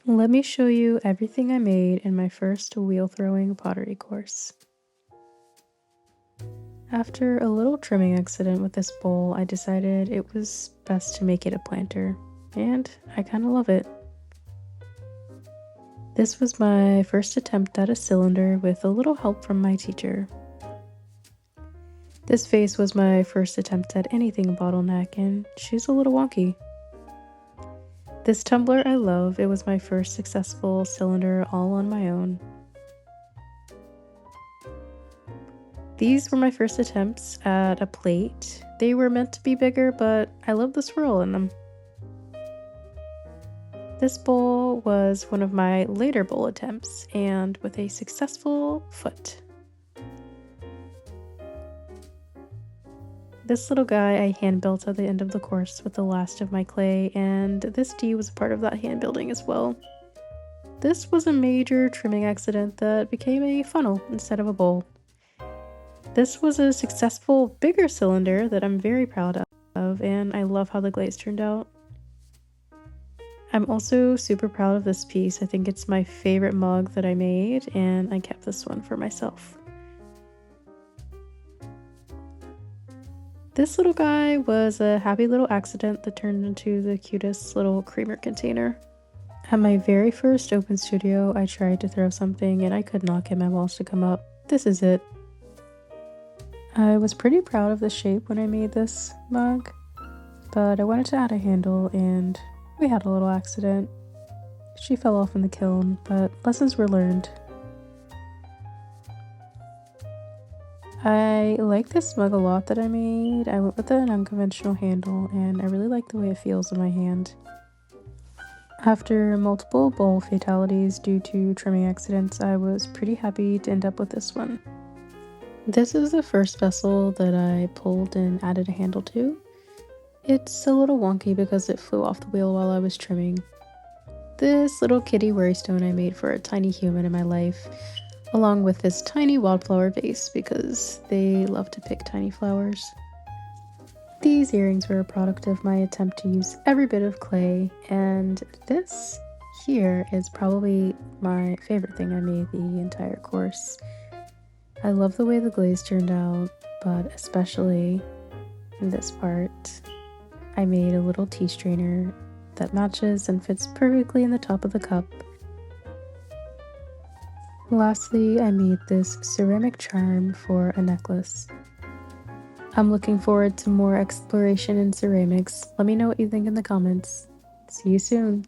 Let me show you everything I made in my first wheel throwing pottery course. After a little trimming accident with this bowl, I decided it was best to make it a planter, and I kinda love it. This was my first attempt at a cylinder with a little help from my teacher. This vase was my first attempt at anything bottleneck, and she's a little wonky. This tumbler I love, it was my first successful cylinder all on my own. These were my first attempts at a plate. They were meant to be bigger, but I love the swirl in them. This bowl was one of my later bowl attempts, and with a successful foot. This little guy I hand built at the end of the course with the last of my clay, and this D was a part of that hand building as well. This was a major trimming accident that became a funnel instead of a bowl. This was a successful, bigger cylinder that I'm very proud of, and I love how the glaze turned out. I'm also super proud of this piece. I think it's my favorite mug that I made, and I kept this one for myself. This little guy was a happy little accident that turned into the cutest little creamer container. At my very first open studio, I tried to throw something and I could not get my walls to come up. This is it. I was pretty proud of the shape when I made this mug, but I wanted to add a handle and we had a little accident. She fell off in the kiln, but lessons were learned. I like this mug a lot that I made. I went with an unconventional handle and I really like the way it feels in my hand. After multiple bowl fatalities due to trimming accidents, I was pretty happy to end up with this one. This is the first vessel that I pulled and added a handle to. It's a little wonky because it flew off the wheel while I was trimming. This little kitty worrystone I made for a tiny human in my life, along with this tiny wildflower vase because they love to pick tiny flowers. These earrings were a product of my attempt to use every bit of clay, and this here is probably my favorite thing I made the entire course. I love the way the glaze turned out, but especially in this part, I made a little tea strainer that matches and fits perfectly in the top of the cup. Lastly, I made this ceramic charm for a necklace. I'm looking forward to more exploration in ceramics. Let me know what you think in the comments. See you soon!